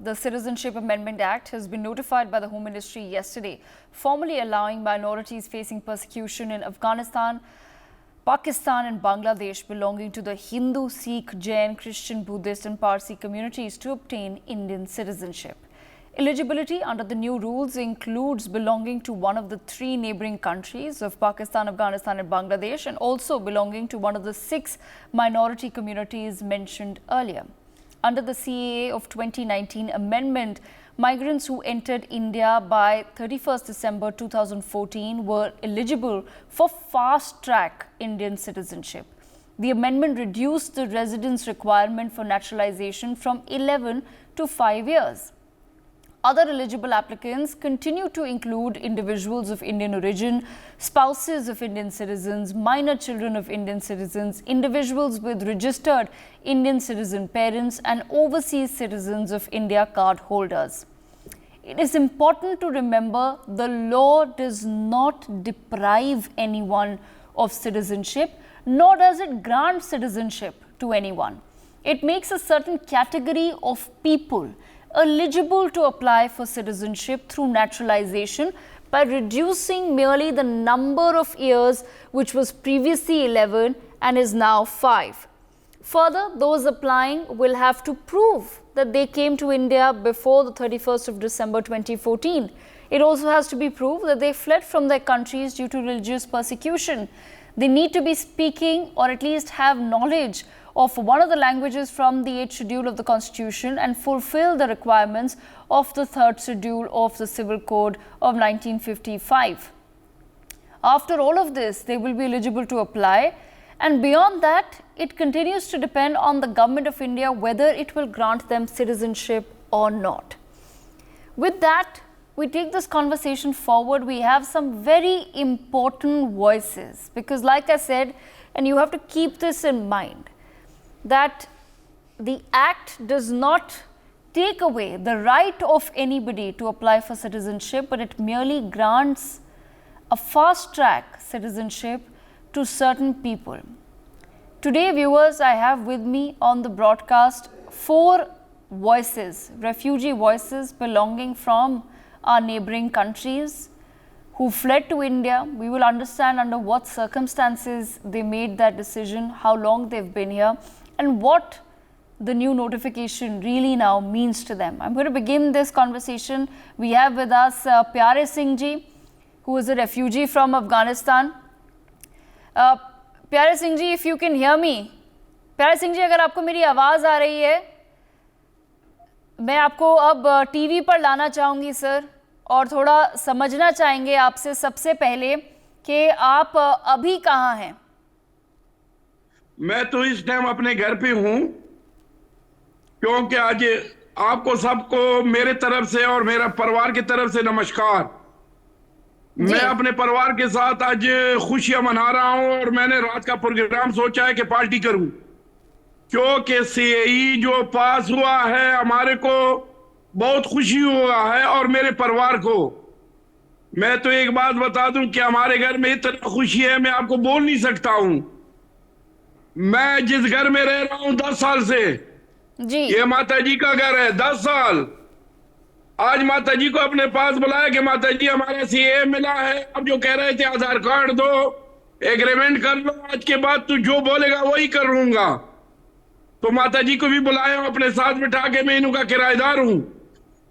the Citizenship Amendment Act has been notified by the Home Ministry yesterday, formally allowing minorities facing persecution in Afghanistan, Pakistan and Bangladesh belonging to the Hindu, Sikh, Jain, Christian, Buddhist and Parsi communities to obtain Indian citizenship. Eligibility under the new rules includes belonging to one of the three neighbouring countries of Pakistan, Afghanistan and Bangladesh, and also belonging to one of the 6 minority communities mentioned earlier. Under the CAA of 2019 amendment, migrants who entered India by 31st December 2014 were eligible for fast-track Indian citizenship. The amendment reduced the residence requirement for naturalization from 11 to 5 years. Other eligible applicants continue to include individuals of Indian origin, spouses of Indian citizens, minor children of Indian citizens, individuals with registered Indian citizen parents, and overseas citizens of India card holders. It is important to remember the law does not deprive anyone of citizenship, nor does it grant citizenship to anyone. It makes a certain category of people eligible to apply for citizenship through naturalization by reducing merely the number of years, which was previously 11 and is now 5. Further, those applying will have to prove that they came to India before the 31st of December 2014. It also has to be proved that they fled from their countries due to religious persecution. They need to be speaking or at least have knowledge of one of the languages from the 8th schedule of the Constitution and fulfill the requirements of the 3rd schedule of the Civil Code of 1955. After all of this, they will be eligible to apply, and beyond that, it continues to depend on the Government of India whether it will grant them citizenship or not. With that, we take this conversation forward. We have some very important voices because, like I said, and you have to keep this in mind, that the Act does not take away the right of anybody to apply for citizenship, but it merely grants a fast-track citizenship to certain people. Today, viewers, I have with me on the broadcast 4 voices, refugee voices belonging from our neighbouring countries who fled to India. We will understand under what circumstances they made that decision, how long they've been here, and what the new notification really now means to them. I'm going to begin this conversation. We have with us Pyare Singh ji, who is a refugee from Afghanistan. Pyare Singh ji, if you can hear me. Pyare Singh ji, अगर आपको मेरी आवाज़ आ रही है, मैं आपको अब TV पर लाना चाहूँगी सर, और थोड़ा समझना चाहेंगे आपसे सबसे पहले कि आप अभी कहाँ हैं? मैं तो इस टाइम अपने घर पे हूं, क्योंकि आज आपको सबको मेरे तरफ से और मेरा परिवार की तरफ से नमस्कार। मैं अपने परिवार के साथ आज खुशियां मना रहा हूं और मैंने रात का प्रोग्राम सोचा है कि पार्टी करूं, क्योंकि सीएई जो पास हुआ है हमारे को बहुत खुशी हुआ है और मेरे परिवार को। मैं तो एक बात बता दूं कि हमारे घर में इतना खुशी है मैं आपको बोल नहीं सकता हूं। मैं जिस घर में रह रहा हूं 10 साल से जी, ये माता जी का घर है। 10 साल आज माता जी को अपने पास बुलाया कि माता जी हमारा सीए मिला है, अब जो कह रहे थे आधार कार्ड दो, एग्रीमेंट कर लो, आज के बाद तू जो बोलेगा वही करूंगा। तो माता जी को भी बुलाया अपने साथ बिठा के, मैं इनका किराएदार हूं।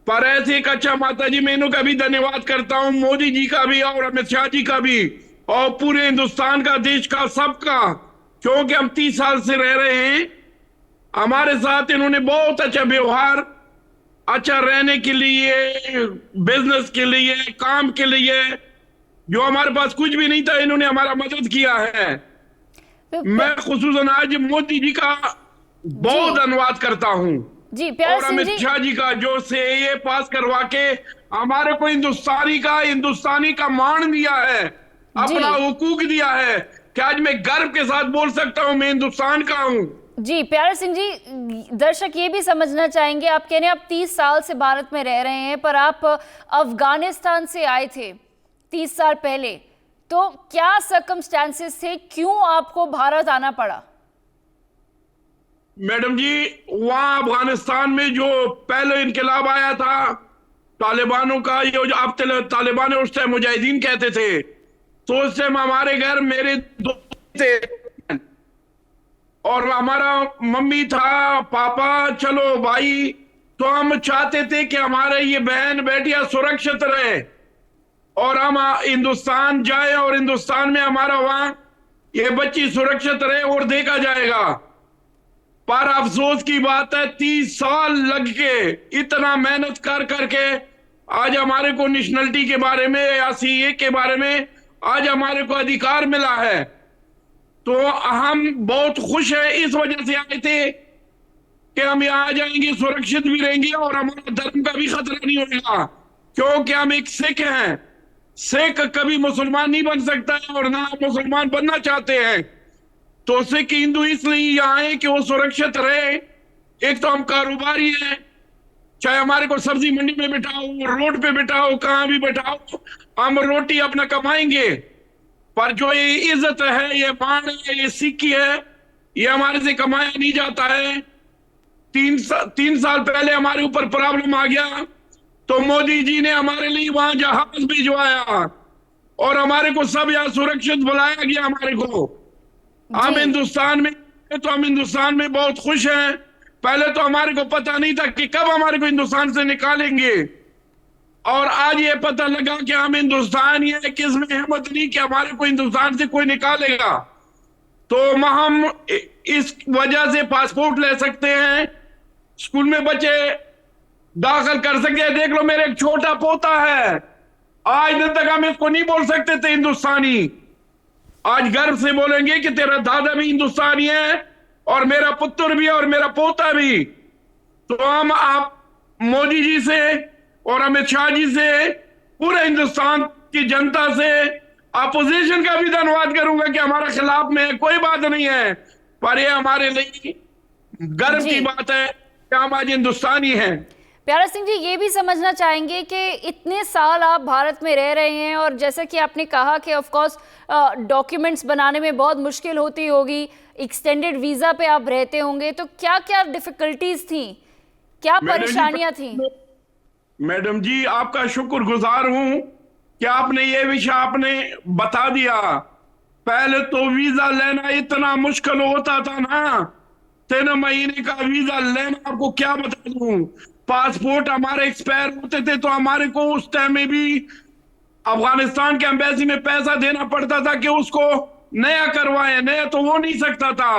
पर ऐसे एक अच्छा माता जी, मैं इनका भी धन्यवाद करता हूं, मोदी जी का भी और अमित शाह जी का भी और पूरे हिंदुस्तान का, देश का, सबका, क्योंकि हम 30 साल से रह रहे हैं। हमारे साथ इन्होंने बहुत अच्छा व्यवहार, अच्छा रहने के लिए, बिजनेस के लिए, काम के लिए, जो हमारे पास कुछ भी नहीं था इन्होंने हमारा मदद किया है। मैं खुसूसन आज मोदी जी का बहुत धन्यवाद करता हूं जी, और अमित शाह जी का, जो सीएए पास करवा के हमारे को हिंदुस्तानी का मान दिया है, अपना हुकूक दिया है कि आज मैं गर्व के साथ बोल सकता हूं मैं हिंदुस्तान का हूं। जी प्यारे सिंह जी, दर्शक ये भी समझना चाहेंगे, आप कह रहे हैं आप 30 साल से भारत में रह रहे हैं, पर आप अफगानिस्तान से आए थे 30 साल पहले, तो क्या सर्कमस्टेंसेस थे, क्यों आपको भारत आना पड़ा? मैडम जी, वहां अफगानिस्तान में जो पहले इनकलाब आया था तालिबानों का, ये जो अब तालिबान उस टाइम मुजाहिदीन कहते थे, तो उस टाइम हमारे घर मेरे दो थे और हमारा मम्मी था, पापा, चलो भाई। तो हम चाहते थे कि हमारे ये बहन बेटियां सुरक्षित रहे और हम हिंदुस्तान जाए और हिंदुस्तान में हमारा वहां ये बच्ची सुरक्षित रहे और देखा जाएगा। पर अफसोस की बात है, 30 साल लग के इतना मेहनत कर करके आज हमारे को नेशनलिटी के बारे में या सीए के बारे में आज हमारे को अधिकार मिला है। तो हम बहुत खुश हैं, इस वजह से आए थे कि हम यहाँ आ जाएंगे, सुरक्षित भी रहेंगे और हमारा धर्म का भी खतरा नहीं होगा, क्योंकि हम एक सिख हैं। सिख कभी मुसलमान नहीं बन सकता है और ना हम मुसलमान बनना चाहते हैं। तो सिख हिंदू इसलिए यहाँ है कि वो सुरक्षित रहे। एक तो हम कारोबारी हैं, चाहे हमारे को सब्जी मंडी में बिठाओ, रोड पे बिठाओ, कहां भी बिठाओ, हम रोटी अपना कमाएंगे। पर जो ये इज्जत है, ये मान है, ये सिक्की है, ये हमारे से कमाया नहीं जाता है। 3 साल पहले हमारे ऊपर प्रॉब्लम आ गया तो मोदी जी ने हमारे लिए वहां जहाज भिजवाया और हमारे को सब यहाँ सुरक्षित बुलाया गया हमारे को। हम हिंदुस्तान में, तो हम हिंदुस्तान में बहुत खुश हैं। पहले तो हमारे को पता नहीं था कि कब हमारे को हिंदुस्तान से निकालेंगे और आज ये पता लगा कि हम हिंदुस्तान ये किसमें हिम्मत नहीं कि हमारे को हिंदुस्तान से कोई निकालेगा। तो हम इस वजह से पासपोर्ट ले सकते हैं, स्कूल में बच्चे दाखिल कर सकते हैं। देख लो, मेरे एक छोटा पोता है, आज दिन तक हम इसको नहीं बोल सकते थे हिंदुस्तानी, आज गर्व से बोलेंगे कि तेरा दादा भी हिंदुस्तानी है और मेरा पुत्र भी और मेरा पोता भी। तो हम आप मोदी जी से और अमित शाह जी से, पूरे हिंदुस्तान की जनता से, अपोजिशन का भी धन्यवाद करूंगा कि हमारा खिलाफ में कोई बात नहीं है, पर ये हमारे लिए गर्व की बात है कि हम आज हिंदुस्तानी हैं। प्यारा सिंह जी, ये भी समझना चाहेंगे कि इतने साल आप भारत में रह रहे हैं और जैसा कि आपने कहा कि ऑफ कोर्स डॉक्यूमेंट्स बनाने में बहुत मुश्किल होती होगी, एक्सटेंडेड वीजा पे आप रहते होंगे, तो क्या क्या डिफिकल्टीज थी, क्या परेशानियां थी? मैडम जी, आपका शुक्रगुजार हूं कि आपने ये विषय आपने बता दिया। पहले तो वीजा लेना इतना मुश्किल होता था ना, 3 महीने का वीजा लेना, आपको क्या बता दूं। पासपोर्ट हमारे एक्सपायर होते थे तो हमारे को उस टाइम में भी अफगानिस्तान के एम्बेसी में पैसा देना पड़ता था कि उसको नया करवाएं, नया तो हो नहीं सकता था।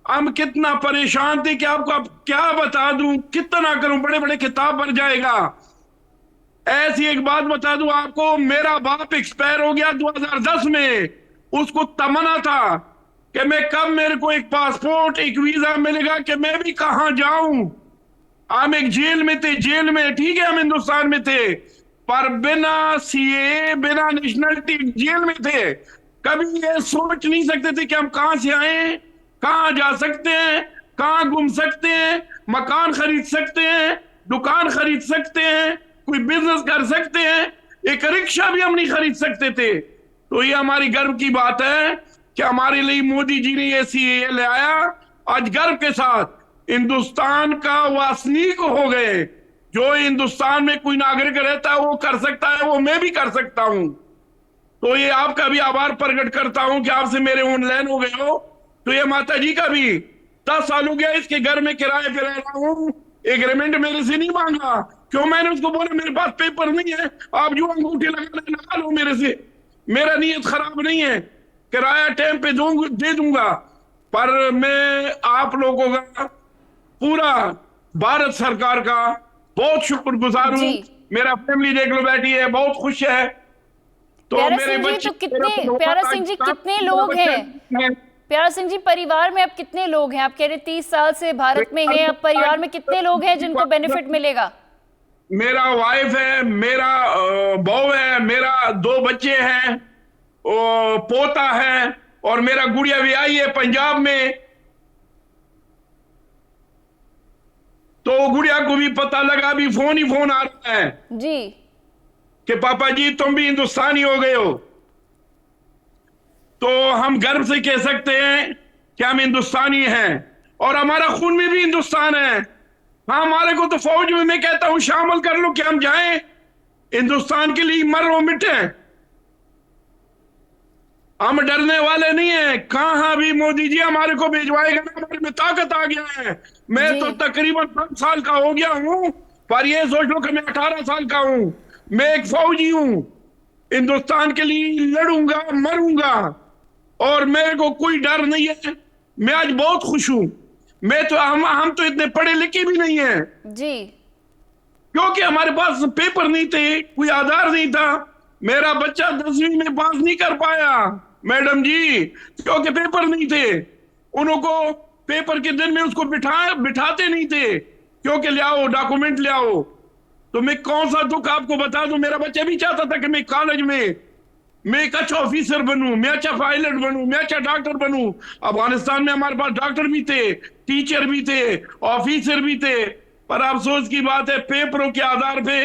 हम कितना परेशान थे कि आपको अब क्या बता दूं, कितना करूं, बड़े बड़े किताब भर जाएगा। ऐसी एक बात बता दूं आपको, मेरा बाप एक्सपायर हो गया 2010 में, उसको तमन्ना था कि मैं कब मेरे को एक पासपोर्ट, एक वीजा मिलेगा कि मैं भी कहां जाऊं। हम एक जेल में थे, जेल में, ठीक है हम हिंदुस्तान में थे, पर बिना सीए, बिना नेशनलिटी जेल में थे। कभी ये सोच नहीं सकते थे कि हम कहां से आए, कहां जा सकते हैं, कहां घूम सकते हैं, मकान खरीद सकते हैं, दुकान खरीद सकते हैं, कोई बिजनेस कर सकते हैं, एक रिक्शा भी हम नहीं खरीद सकते थे। तो ये हमारी गर्व की बात है कि हमारे लिए मोदी जी ने ये सीए ले आया। आज गर्व के साथ हिंदुस्तान का वासनीक हो गए। जो हिंदुस्तान में कोई नागरिक रहता है वो कर सकता है, वो मैं भी कर सकता हूं। तो ये आपका भी आभार प्रकट करता हूं कि आपसे मेरे ऑनलाइन हो गए हो। तो ये माता जी का भी 10 साल हो गया इसके घर में किराए पे रह रहा हूं, एग्रीमेंट मेरे से नहीं मांगा। क्यों? मैंने उसको बोला मेरे पास पेपर नहीं है, आप जो अंगूठी लगा लो मेरे से, मेरा नीयत खराब नहीं है, किराया टाइम पे दे दूंगा। पर मैं आप लोगों का, पूरा भारत सरकार का बहुत शुक्रगुजार हूँ। मेरा फैमिली देख लो बैठी है, बहुत खुश है। तो प्यारा मेरे सिंह जी, बच्चे, तो प्यारा सिंह जी कितने लोग हैं? प्यारा सिंह जी, परिवार में अब कितने लोग हैं? आप कह रहे 30 साल से भारत में हैं, अब परिवार में कितने लोग हैं जिनको बेनिफिट मिलेगा? मेरा वाइफ है, मेरा बहू है, मेरा 2 बच्चे हैं, पोता है और मेरा गुड़िया भी आई है पंजाब में। तो गुड़िया को भी पता लगा, अभी फोन ही फोन आ रहा है जी कि पापा जी तुम भी हिंदुस्तानी हो गए हो। तो हम गर्व से कह सकते हैं कि हम हिंदुस्तानी हैं और हमारा खून में भी हिंदुस्तान है। हाँ, हमारे को तो फौज में मैं कहता हूं शामिल कर लो कि हम जाएं हिंदुस्तान के लिए, मरो मिटे। हम डरने वाले नहीं है। कहां भी मोदी जी हमारे को भिजवाएगा ना, हमारे में ताकत आ गया है। मैं जी तो तकरीबन 5 साल का हो गया हूं, पर ये सोच लो कि मैं 18 साल का हूं। मैं एक फौजी हूं, हिंदुस्तान के लिए लड़ूंगा, मरूंगा, और मेरे को कोई डर नहीं है। मैं आज बहुत खुश हूं। मैं तो हम तो इतने पढ़े लिखे भी नहीं है, जी क्योंकि हमारे पास पेपर नहीं थे, कोई आधार नहीं था। मेरा बच्चा 10वीं में पास नहीं कर पाया मैडम जी, क्योंकि पेपर नहीं थे। उनको पेपर के दिन में उसको बिठाते नहीं थे, क्योंकि ले आओ डॉक्यूमेंट ले आओ। तो मैं कौन सा दुख आपको बता दूं। मेरा बच्चा भी चाहता था कि मैं कॉलेज में मैं एक अच्छा ऑफिसर बनूं, मैं अच्छा पायलट बनूं, मैं अच्छा डॉक्टर बनूं। अफगानिस्तान में हमारे पास डॉक्टर भी थे, टीचर भी थे, ऑफिसर भी थे, पर अफसोस की बात है पेपरों के आधार पे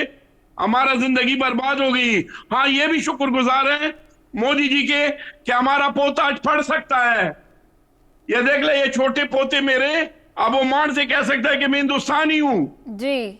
हमारा जिंदगी बर्बाद हो गई। हाँ, ये भी शुक्रगुजार है मोदी जी के कि हमारा पोता आज पढ़ सकता है। ये देख ले, ये छोटे पोते मेरे, अब वो मान से कह सकता है कि मैं हिंदुस्तानी हूं। जी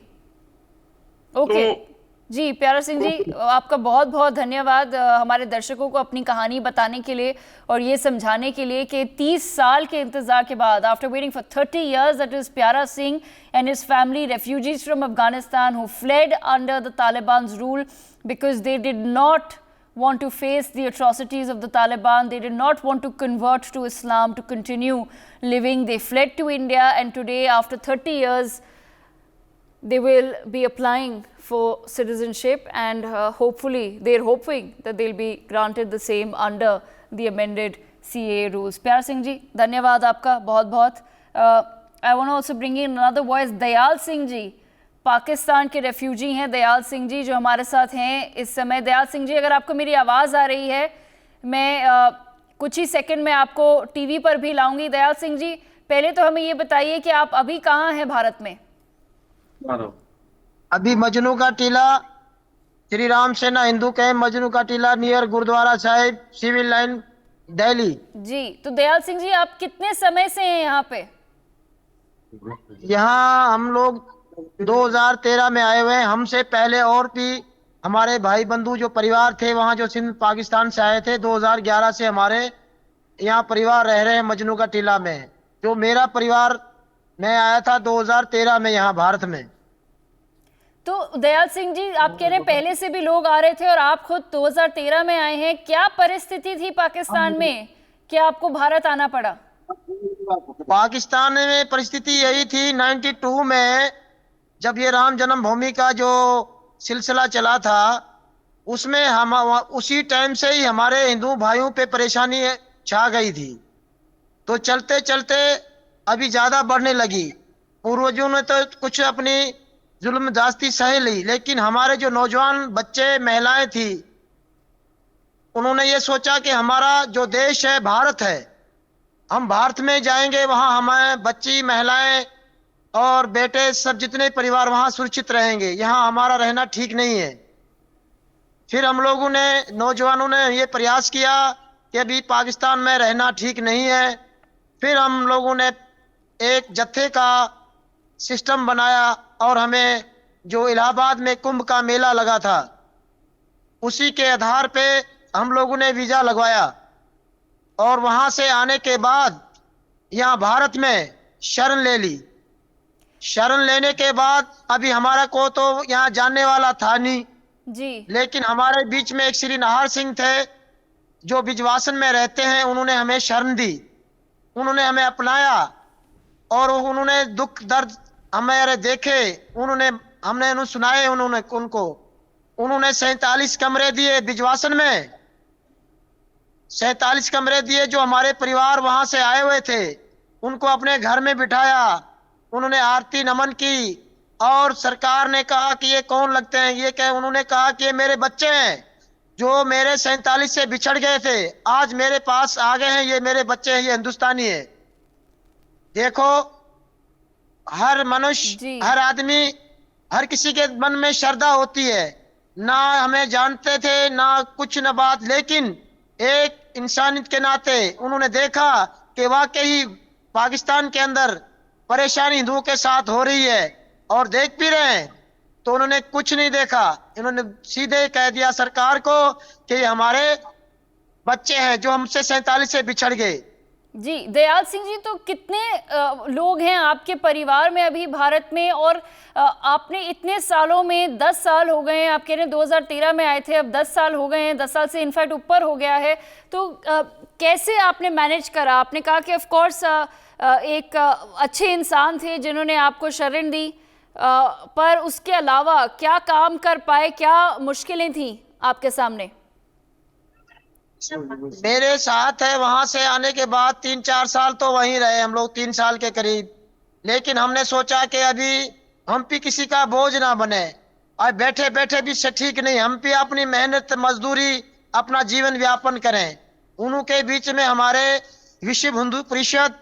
ओके तो जी प्यारा सिंह जी, आपका बहुत बहुत धन्यवाद हमारे दर्शकों को अपनी कहानी बताने के लिए और ये समझाने के लिए कि 30 साल के इंतजार के बाद, after waiting for 30 years, that is Pyara Singh and his family, refugees from Afghanistan who fled under the Talibans rule because they did not want to face the atrocities of the Taliban. They did not want to convert to Islam to continue living. They fled to India, and today, after 30 years, they will be applying for citizenship, and hopefully they're hoping that they'll be granted the same under the amended CAA rules. Pyar Singh ji, धन्यवाद आपका बहुत बहुत. I want to also bring in another voice, Dayal Singh जी, पाकिस्तान के refugee हैं दयाल सिंह जी, जो हमारे साथ हैं इस समय. दयाल सिंह जी, अगर आपको मेरी आवाज़ आ रही है, मैं कुछ ही सेकंड में आपको टीवी पर भी लाऊंगी. दयाल सिंह जी, पहले तो हमें ये बताइए कि आप अभी कहाँ हैं भारत में? अभी मजनू का टीला, श्री राम सेना Hindu camp, Majnu ka Tila, near Gurudwara Sahib, civil line, Delhi. जी, तो दयाल सिंह जी, आप कितने समय से हैं यहाँ पे? यहाँ हम लोग 2013 में आए हुए हैं. हमसे पहले और भी हमारे भाई बंधु जो परिवार थे वहाँ, जो सिंध पाकिस्तान से आए थे, 2011 से हमारे यहाँ परिवार रह रहे हैं मजनू का टीला में. जो मेरा परिवार, मैं आया था 2013 में यहाँ भारत में. तो दयाल सिंह जी, आप कह रहे हैं पहले से भी लोग आ रहे थे और आप खुद 2013 में आए हैं. क्या परिस्थिति थी पाकिस्तान में कि आपको भारत आना पड़ा? पाकिस्तान में परिस्थिति यही थी 92 में, जब ये राम जन्मभूमि का जो सिलसिला चला था, उसमें हम उसी टाइम से ही हमारे हिंदू भाइयों पे परेशानी छा गई थी. तो चलते चलते अभी ज्यादा बढ़ने लगी. पूर्वजों ने तो कुछ अपनी जुल्म जास्ती सह ली, लेकिन हमारे जो नौजवान बच्चे महिलाएं थी, उन्होंने ये सोचा कि हमारा जो देश है भारत है, हम भारत में जाएंगे, वहां हमारे बच्ची, महिलाएं और बेटे, सब जितने परिवार वहां सुरक्षित रहेंगे. यहाँ हमारा रहना ठीक नहीं है. फिर हम लोगों ने, नौजवानों ने ये प्रयास किया कि अभी पाकिस्तान में रहना ठीक नहीं है. फिर हम लोगों ने एक जत्थे का सिस्टम बनाया और हमें जो इलाहाबाद में कुंभ का मेला लगा था, उसी के आधार पे हम लोगों ने वीजा लगवाया और वहां से आने के बाद यहाँ भारत में शरण ले ली. शरण लेने के बाद अभी हमारा को तो यहाँ जानने वाला था नहीं जी, लेकिन हमारे बीच में एक श्री नाहर सिंह थे जो बिजवासन में रहते हैं. उन्होंने हमें शरण दी, उन्होंने हमें अपनाया और उन्होंने दुख दर्द हमारे देखे, हमने उन्हें सुनाए. उन्होंने 47 कमरे दिए बिजवासन में, 47 कमरे दिए. जो हमारे परिवार वहां से आए हुए थे उनको अपने घर में बिठाया, उन्होंने आरती नमन की और सरकार ने कहा कि ये कौन लगते हैं, ये क्या? उन्होंने कहा कि ये मेरे बच्चे हैं जो मेरे 47 से बिछड़ गए थे, आज मेरे पास आ गए हैं, ये मेरे बच्चे हैं, ये हिंदुस्तानी है. देखो, हर मनुष्य, हर आदमी, हर किसी के मन में श्रद्धा होती है. ना हमें जानते थे ना कुछ न बात, लेकिन एक इंसानियत के नाते उन्होंने देखा कि वाकई पाकिस्तान के अंदर परेशानी हिंदुओं के साथ हो रही है और देख भी रहे हैं, तो उन्होंने कुछ नहीं देखा। इन्होंने सीधे कह दिया सरकार को कि ये हमारे बच्चे हैं जो हमसे 47 से बिछड़ गए। जी दयाल सिंह जी, तो कितने लोग हैं आपके परिवार में अभी भारत में, और आपने इतने सालों में 10 साल हो गए हैं, आप कह रहे हैं 2013 में आए थे, अब 10 साल हो गए हैं, 10 साल से इनफैक्ट ऊपर हो गया है, तो कैसे आपने मैनेज करा? आपने कहा कि ऑफ कोर्स एक अच्छे इंसान थे जिन्होंने आपको शरण दी, पर उसके अलावा क्या काम कर पाए, क्या मुश्किलें थी आपके सामने? मेरे साथ है, वहां से आने के बाद 3-4 साल तो वहीं रहे हम लोग, 3 साल के करीब। लेकिन हमने सोचा कि अभी हम भी किसी का बोझ ना बने, और बैठे बैठे भी से ठीक नहीं, हम भी अपनी मेहनत मजदूरी अपना जीवन व्यापन करें। उन्हीं के बीच में हमारे विश्व हिंदू परिषद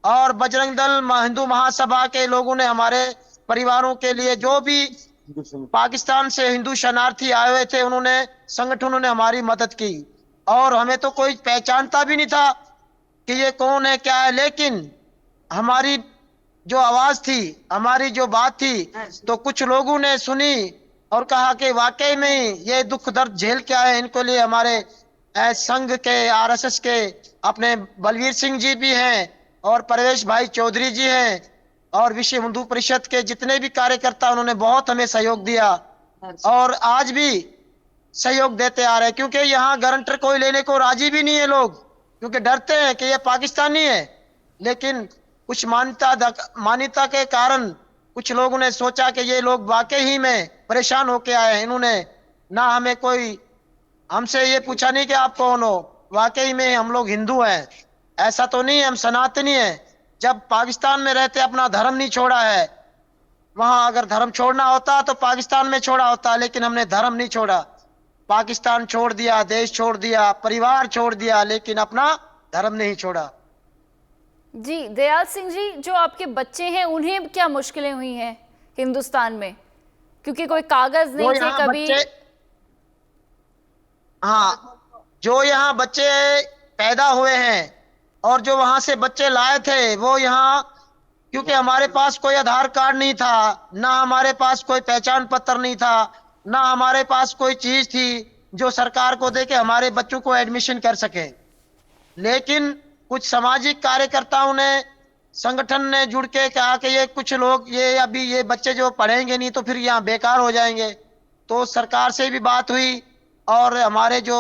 और बजरंग दल हिंदू महासभा के लोगों ने हमारे परिवारों के लिए, जो भी पाकिस्तान से हिंदू शरणार्थी आए हुए थे, उन्होंने संगठनों ने हमारी मदद की। और हमें तो कोई पहचानता भी नहीं था कि ये कौन है क्या है, लेकिन हमारी जो आवाज थी, हमारी जो बात थी, तो कुछ लोगों ने सुनी और कहा कि वाकई में ये दुख दर्द झेल के आए। इनको लिए हमारे संघ के, आरएसएस के अपने बलवीर सिंह जी भी हैं और परवेश भाई चौधरी जी हैं, और विश्व हिंदू परिषद के जितने भी कार्यकर्ता, उन्होंने बहुत हमें सहयोग दिया और आज भी सहयोग देते आ रहे हैं। क्योंकि यहाँ गारंटर कोई लेने को राजी भी नहीं है लोग, क्योंकि डरते हैं कि ये पाकिस्तानी है। लेकिन कुछ मान्यता के कारण कुछ लोगों ने सोचा कि ये लोग वाकई ही में परेशान होके आए हैं। इन्होंने ना हमें कोई हमसे ये पूछा नहीं कि आप कौन हो, वाकई में हम लोग हिंदू हैं, ऐसा तो नहीं है, हम सनातनी हैं। जब पाकिस्तान में रहते अपना धर्म नहीं छोड़ा है, वहां अगर धर्म छोड़ना होता तो पाकिस्तान में छोड़ा होता, लेकिन हमने धर्म नहीं छोड़ा। पाकिस्तान छोड़ दिया, देश छोड़ दिया, परिवार छोड़ दिया, लेकिन अपना धर्म नहीं छोड़ा। जी दयाल सिंह जी, जो आपके बच्चे हैं उन्हें क्या मुश्किलें हुई हैं हिंदुस्तान में, क्योंकि कोई कागज नहीं थे कभी? हाँ, जो यहाँ बच्चे पैदा हुए हैं और जो वहां से बच्चे लाए थे, वो यहाँ, क्योंकि हमारे पास कोई आधार कार्ड नहीं था, ना हमारे पास कोई पहचान पत्र नहीं था, ना हमारे पास कोई चीज थी जो सरकार को दे के हमारे बच्चों को एडमिशन कर सके। लेकिन कुछ सामाजिक कार्यकर्ताओं ने, संगठन ने जुड़ के कहा कि ये कुछ लोग, ये अभी ये बच्चे जो पढ़ेंगे नहीं तो फिर यहाँ बेकार हो जाएंगे। तो सरकार से भी बात हुई और हमारे जो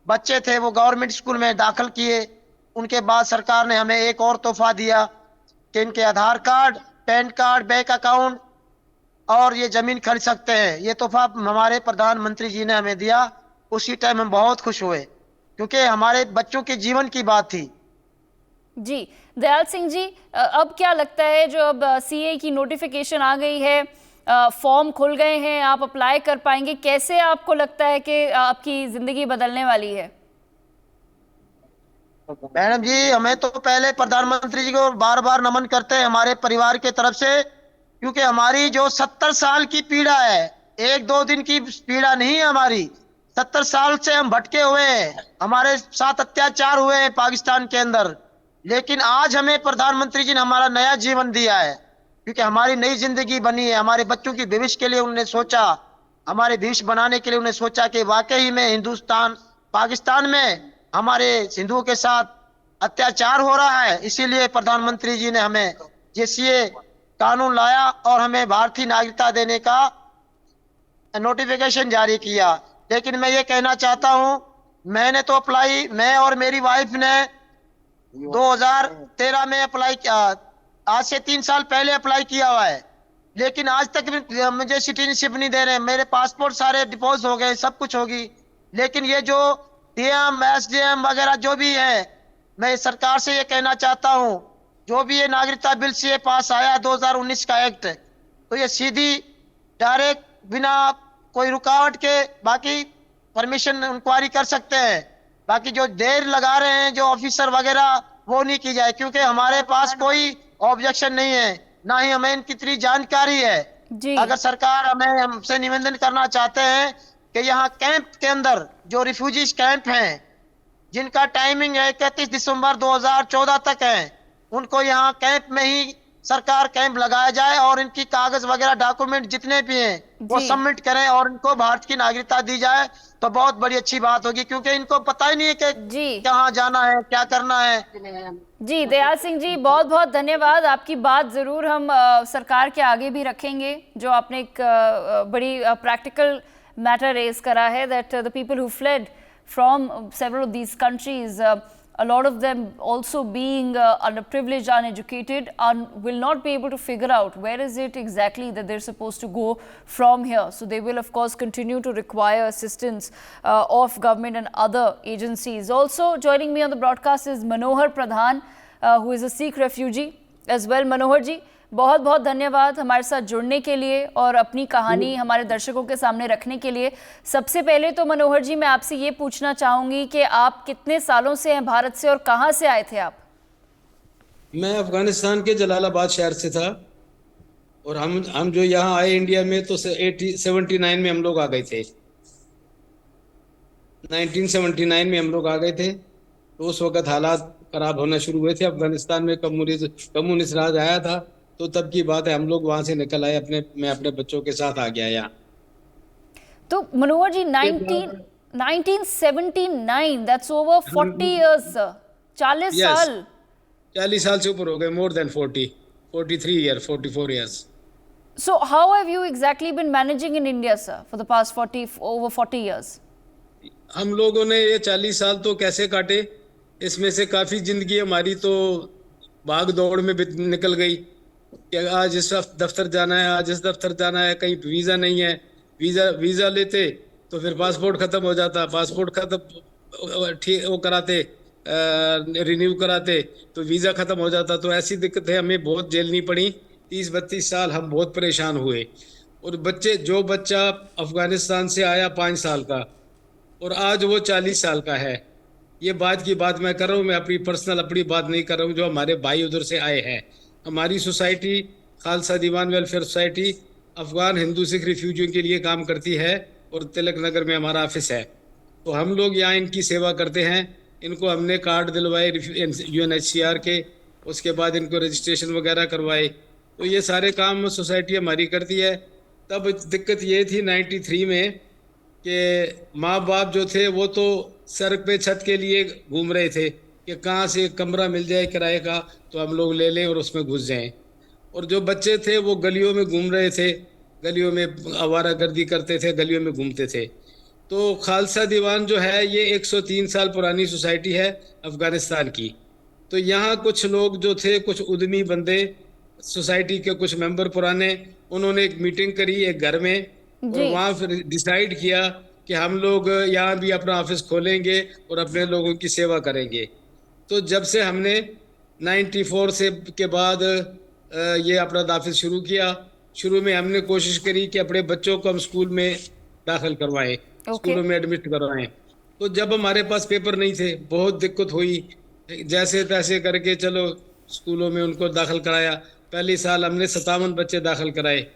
बच्चे थे वो गवर्नमेंट स्कूल में दाखिल किए। उनके बाद सरकार ने हमें एक और तोहफा दिया कि इनके Aadhaar card, PAN card, bank account और ये जमीन खरीद सकते हैं। ये तोहफा हमारे प्रधानमंत्री जी ने हमें दिया। उसी टाइम हम बहुत खुश हुए, क्योंकि हमारे बच्चों के जीवन की बात थी। जी दयाल सिंह जी, अब क्या लगता है, जो अब सीए की नोटिफिकेशन आ गई है, फॉर्म खुल गए हैं, आप अप्लाई कर पाएंगे, कैसे आपको लगता है कि आपकी जिंदगी बदलने वाली है? मैडम जी, हमें तो पहले प्रधानमंत्री जी को बार बार नमन करते हैं हमारे परिवार के तरफ से, क्योंकि हमारी जो 70 साल की पीड़ा है, 1-2 दिन की पीड़ा नहीं है हमारी। 70 साल से हम भटके हुए हैं, हमारे साथ अत्याचार हुए हैं पाकिस्तान के अंदर। लेकिन आज हमें प्रधानमंत्री जी ने हमारा नया जीवन दिया है, क्योंकि हमारी नई जिंदगी बनी है। हमारे बच्चों की भविष्य के लिए उन्होंने सोचा, हमारे भविष्य बनाने के लिए उन्होंने सोचा कि वाकई में हिंदुस्तान, पाकिस्तान में हमारे हिंदुओं के साथ अत्याचार हो रहा है। इसीलिए प्रधानमंत्री जी ने हमें ये सीए कानून लाया और हमें भारतीय नागरिकता देने का नोटिफिकेशन जारी किया। लेकिन मैं ये कहना चाहता हूं, मैंने तो अप्लाई, मैं और मेरी वाइफ ने 2013 में अप्लाई किया, आज से 3 साल पहले अप्लाई किया हुआ है, लेकिन आज तक मुझे सिटीजनशिप नहीं दे रहे। मेरे पासपोर्ट सारे डिपोज हो गए, सब कुछ होगी, लेकिन ये जो डीएम, एसडीएम वगैरह जो भी है, मैं सरकार से ये कहना चाहता हूं, जो भी ये नागरिकता बिल से पास आया 2019 का एक्ट, तो ये सीधी डायरेक्ट बिना कोई रुकावट के बाकी परमिशन इंक्वायरी कर सकते हैं। बाकी जो देर लगा रहे हैं जो ऑफिसर वगैरह, वो नहीं की जाए, क्योंकि हमारे पास कोई ऑब्जेक्शन नहीं है, ना ही हमें इनकी इतनी जानकारी है। अगर सरकार हमें, हमसे निवेदन करना चाहते हैं कि यहाँ कैंप के अंदर जो रिफ्यूजीज कैंप हैं, जिनका टाइमिंग है 31 दिसंबर 2014 तक है, उनको यहाँ कैंप में ही सरकार कैंप लगाया जाए और इनकी कागज वगैरह डॉक्यूमेंट जितने भी हैं वो जी सबमिट करें और इनको भारत की नागरिकता दी जाए तो बहुत बड़ी अच्छी बात होगी, क्योंकि इनको पता ही नहीं है कि जी कहाँ जाना है, क्या करना है। जी दयाल सिंह जी, बहुत बहुत धन्यवाद। आपकी बात ज़रूर हम सरकार के आगे भी रखेंगे। जो आपने एक बड़ी प्रैक्टिकल मैटर रेज करा है, that the people who fled from several of these countries, a lot of them also being underprivileged, uneducated, will not be able to figure out where is it exactly that they're supposed to go from here. So they will of course continue to require assistance of government and other agencies. Also joining me on the broadcast is Manohar Pradhan, who is a Sikh refugee as well. Manohar ji, बहुत बहुत धन्यवाद हमारे साथ जुड़ने के लिए और अपनी कहानी हमारे दर्शकों के सामने रखने के लिए। सबसे पहले तो मनोहर जी, मैं आपसे ये पूछना चाहूंगी कि आप कितने सालों से हैं भारत से और कहां से आए थे आप? मैं अफगानिस्तान के जलालाबाद शहर से था और हम जो यहाँ आए इंडिया में तो 79 में हम लोग आ गए थे। 1979 में हम लोग आ गए थे। तो उस वक्त हालात खराब होना शुरू हुए थे अफगानिस्तान में, कम्युनिस्ट राज आया था। तो तब की बात है, हम लोग वहां से निकल आए, मैं अपने बच्चों के साथ आ गया यहाँ। तो मनोहर जी 1979, दैट्स ओवर 40 इयर्स सर, 40 साल। 40 साल से ऊपर हो गए, more than 43 year, 44 years. So how have you exactly been managing in India, sir, for the past over 40 years? हम लोगों ने ये 40 साल तो कैसे काटे, इसमें से काफी जिंदगी हमारी तो भाग दौड़ में निकल गई कि आज इस दफ्तर जाना है, आज इस दफ्तर जाना है, कहीं वीज़ा नहीं है, वीज़ा लेते तो फिर पासपोर्ट ख़त्म हो जाता, पासपोर्ट ख़त्म ठीक वो कराते, रिन्यू कराते तो वीज़ा ख़त्म हो जाता। तो ऐसी दिक्कतें हमें बहुत झेलनी पड़ी। 30-32 साल हम बहुत परेशान हुए। और जो बच्चा अफ़गानिस्तान से आया 5 साल का और आज वो 40 साल का है, ये बात की बात मैं कर रहा हूँ, मैं अपनी बात नहीं कर रहा हूँ। जो हमारे भाई उधर से आए हैं, हमारी सोसाइटी खालसा दीवान वेलफेयर सोसाइटी अफगान हिंदू सिख रिफ्यूजियों के लिए काम करती है और तिलक नगर में हमारा ऑफिस है। तो हम लोग यहाँ इनकी सेवा करते हैं। इनको हमने कार्ड दिलवाए UNHCR के, उसके बाद इनको रजिस्ट्रेशन वगैरह करवाए। तो ये सारे काम सोसाइटी हमारी करती है। तब दिक्कत ये थी 93 में कि माँ बाप जो थे वो तो सड़क पे छत के लिए घूम रहे थे कि कहाँ से कमरा मिल जाए किराए का तो हम लोग ले लें और उसमें घुस जाएं। और जो बच्चे थे वो गलियों में घूम रहे थे, गलियों में आवारागर्दी करते थे, गलियों में घूमते थे। तो खालसा दीवान जो है ये 103 साल पुरानी सोसाइटी है अफ़गानिस्तान की। तो यहाँ कुछ लोग जो थे, कुछ उद्यमी बंदे, सोसाइटी के कुछ मेंबर पुराने, उन्होंने एक मीटिंग करी एक घर में और वहाँ फिर डिसाइड किया कि हम लोग यहाँ भी अपना ऑफिस खोलेंगे और अपने लोगों की सेवा करेंगे। तो जब से हमने 94 से के बाद ये अपना ऑफिस शुरू किया, शुरू में हमने कोशिश करी कि अपने बच्चों को हम स्कूल में दाखिल करवाएं, स्कूलों में एडमिट करवाएं। तो जब हमारे पास पेपर नहीं थे, बहुत दिक्कत हुई, जैसे तैसे करके चलो स्कूलों में उनको दाखिल कराया। पहले साल हमने 57 बच्चे दाखिल कराए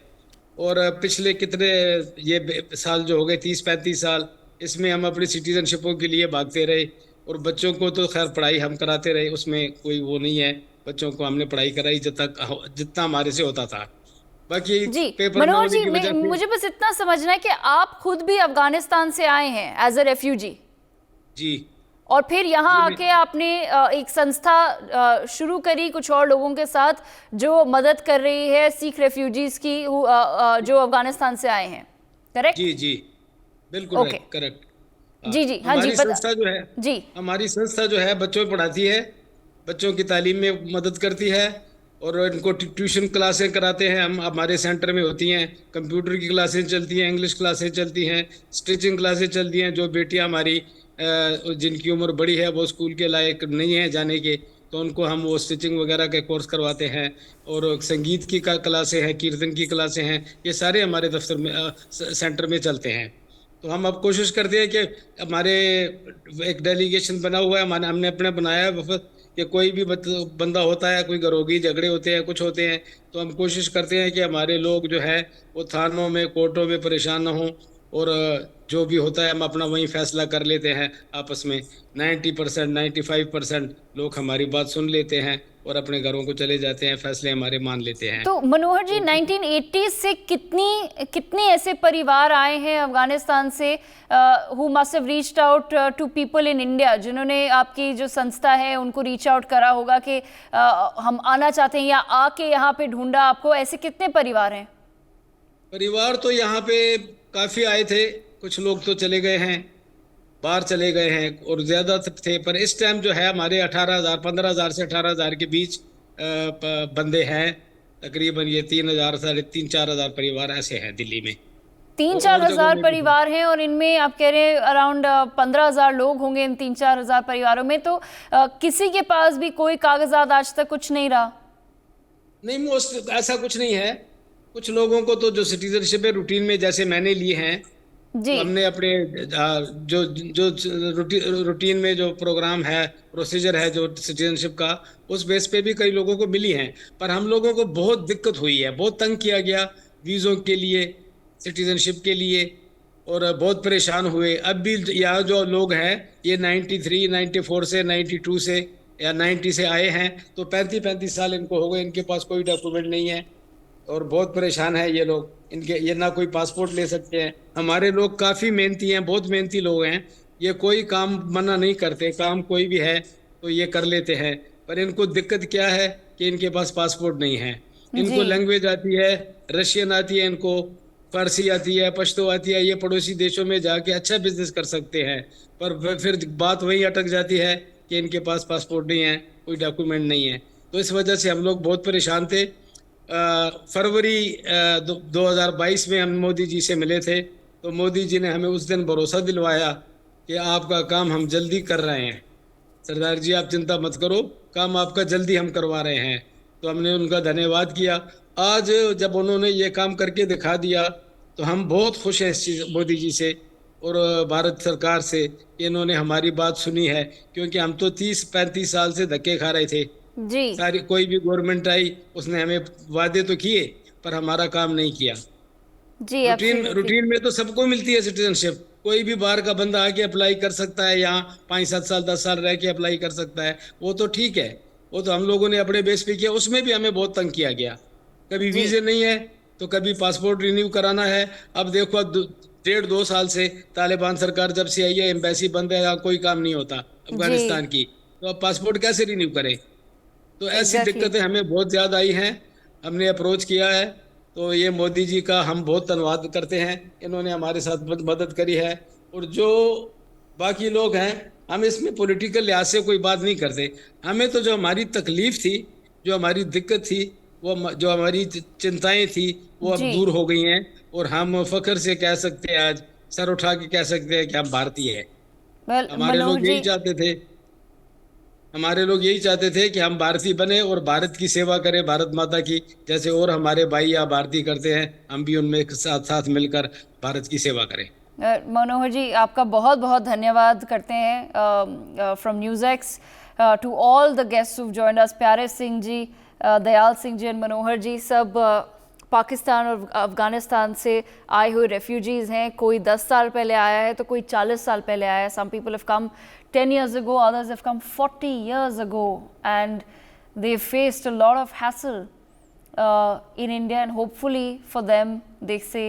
और पिछले कितने ये साल जो हो गए 30-35 साल, इसमें हम अपनी सिटीजनशिपों के लिए भागते रहे। और बच्चों को तो खैर पढ़ाई हम कराते रहे, उसमें कोई वो नहीं है, बच्चों को हमने पढ़ाई कराई जितना हमारे से होता था। बाकी जी पेपर मनोहर जी, मुझे बस इतना समझना है कि आप खुद भी अफगानिस्तान से आए हैं एज अ रेफ्यूजी जी, और फिर यहाँ आके आपने एक संस्था शुरू करी कुछ और लोगों के साथ जो मदद कर रही है सिख रेफ्यूजीज की जो अफगानिस्तान से आए हैं, करेक्ट? जी जी बिल्कुल करेक्ट। जी जी हाँ जी, संस्था जो है जी, हमारी संस्था जो है बच्चों को पढ़ाती है, बच्चों की तालीम में मदद करती है और इनको ट्यूशन क्लासें कराते हैं। हम हमारे सेंटर में होती हैं, कंप्यूटर की क्लासें चलती हैं, इंग्लिश क्लासें चलती हैं, स्टिचिंग क्लासें चलती हैं। जो बेटियां हमारी जिनकी उम्र बड़ी है, वो स्कूल के लायक नहीं है जाने के, तो उनको हम वो स्टिचिंग वगैरह के कोर्स करवाते हैं। और संगीत की क्लासें हैं, कीर्तन की क्लासें हैं, ये सारे हमारे दफ्तर में सेंटर में चलते हैं। तो हम अब कोशिश करते हैं कि हमारे एक डेलीगेशन बना हुआ है, हमने अपने बनाया है वफद, कि कोई भी बंदा होता है, कोई घरोगी झगड़े होते हैं, कुछ होते हैं, तो हम कोशिश करते हैं कि हमारे लोग जो है वो थानों में, कोर्टों में परेशान ना हों और जो भी होता है हम अपना वहीं फैसला कर लेते हैं आपस में। 90% 95% लोग हमारी बात सुन लेते हैं और अपने घरों को चले जाते हैं, फैसले हमारे मान लेते हैं। तो मनोहर जी, 1980 से कितनी ऐसे परिवार आए हैं अफगानिस्तान से who must have reached out to people in India, जिन्होंने आपकी जो संस्था है उनको रीच आउट करा होगा कि हम आना चाहते हैं या आके यहाँ पे ढूंढा आपको? ऐसे कितने परिवार हैं? परिवार तो यहाँ पे काफ़ी आए थे, कुछ लोग तो चले गए हैं, बाहर चले गए हैं, और ज़्यादा थे। पर इस टाइम जो है हमारे 18,000 15,000 से 18,000 के बीच बंदे हैं। तकरीबन ये 3,000 साढ़े 3-4,000 परिवार ऐसे हैं दिल्ली में। 3-4 हज़ार परिवार हैं और इनमें आप कह रहे हैं अराउंड 15,000 लोग होंगे इन 3-4 हज़ार परिवारों में। तो किसी के पास भी कोई कागजात आज तक कुछ नहीं रहा? नहीं, मोस्ट ऐसा कुछ नहीं है। कुछ लोगों को तो जो सिटीजनशिप है रूटीन में, जैसे मैंने लिए हैं, जी, तो हमने अपने जो जो रूटीन में जो प्रोग्राम है, प्रोसीजर है जो सिटीजनशिप का, उस बेस पे भी कई लोगों को मिली हैं। पर हम लोगों को बहुत दिक्कत हुई है, बहुत तंग किया गया वीज़ों के लिए, सिटीजनशिप के लिए, और बहुत परेशान हुए। अब भी यहाँ जो लोग हैं ये 93, 94 से, 92 से या 90 से आए हैं, तो 35 साल इनको हो गए, इनके पास कोई डॉक्यूमेंट नहीं है और बहुत परेशान है ये लोग। इनके ये ना कोई पासपोर्ट ले सकते हैं। हमारे लोग काफ़ी मेहनती हैं, बहुत मेहनती लोग हैं, ये कोई काम मना नहीं करते, काम कोई भी है तो ये कर लेते हैं। पर इनको दिक्कत क्या है कि इनके पास पासपोर्ट नहीं है। इनको लैंग्वेज आती है, रशियन आती है, इनको फारसी आती है, पश्तो आती है, ये पड़ोसी देशों में जाके अच्छा बिजनेस कर सकते हैं। पर फिर बात वही अटक जाती है कि इनके पास पासपोर्ट नहीं है, कोई डॉक्यूमेंट नहीं है। तो इस वजह से हम लोग बहुत परेशान थे। फरवरी 2022 में हम मोदी जी से मिले थे, तो मोदी जी ने हमें उस दिन भरोसा दिलवाया कि आपका काम हम जल्दी कर रहे हैं, सरदार जी आप चिंता मत करो, काम आपका जल्दी हम करवा रहे हैं। तो हमने उनका धन्यवाद किया। आज जब उन्होंने ये काम करके दिखा दिया तो हम बहुत खुश हैं इस चीज़ मोदी जी से और भारत सरकार से कि इन्होंने हमारी बात सुनी है, क्योंकि हम तो 30-35 साल से धक्के खा रहे थे जी। सारी। कोई भी गवर्नमेंट आई उसने हमें वादे तो किए पर हमारा काम नहीं किया जी। रूटीन में तो सबको मिलती है सिटीजनशिप, कोई भी बाहर का बंदा आके अप्लाई कर सकता है, यहाँ 5-7 साल 10 साल रह के अप्लाई कर सकता है, वो तो ठीक है, वो तो हम लोगों ने अपने बेस पे किया। उसमें भी हमें बहुत तंग किया गया, कभी वीज़े नहीं है तो कभी पासपोर्ट रिन्यू कराना है। अब देखो अब 1.5-2 साल से तालिबान सरकार जब से आई है, एम्बेसी बंद है, यहाँ कोई काम नहीं होता अफगानिस्तान की, तो अब पासपोर्ट कैसे रिन्यू करें? तो ऐसी दिक्कतें हमें बहुत ज़्यादा आई हैं। हमने अप्रोच किया है, तो ये मोदी जी का हम बहुत धन्यवाद करते हैं, इन्होंने हमारे साथ मदद करी है। और जो बाकी लोग हैं, हम इसमें पॉलिटिकल लिहाज से कोई बात नहीं करते। हमें तो जो हमारी तकलीफ थी, जो हमारी दिक्कत थी, वो जो हमारी चिंताएं थी, वो अब दूर हो गई हैं और हम फख्र से कह सकते हैं, आज सर उठा के कह सकते हैं कि हम भारतीय हैं। हमारे लोग यही चाहते थे, हमारे लोग यही चाहते थे कि हम भारतीय बने और भारत की सेवा करें, भारत माता की, जैसे और हमारे भाई या भारतीय करते हैं, हम भी उनमें साथ साथ मिलकर भारत की सेवा करें। मनोहर जी, आपका बहुत बहुत धन्यवाद करते हैं from NewsX to all the guests who joined us, Pyare Singh ji, Dayal Singh ji and Manohar ji, सब पाकिस्तान और अफ़गानिस्तान से आए हुए रेफ्यूजीज़ हैं। कोई 10 साल पहले आया है तो कोई 40 साल पहले आया है। Some people have come 10 years ago, others have come 40 years ago, and they faced a lot of hassle in India, and hopefully for them, they say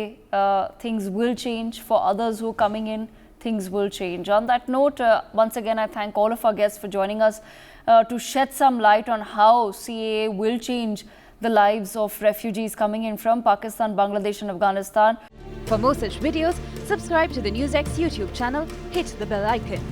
things will change. For others who are coming in, things will change. On that note, once again, I thank all of our guests for joining us to shed some light on how CAA will change the lives of refugees coming in from Pakistan, Bangladesh and Afghanistan. For more such videos, subscribe to the NewsX YouTube channel, hit the bell icon.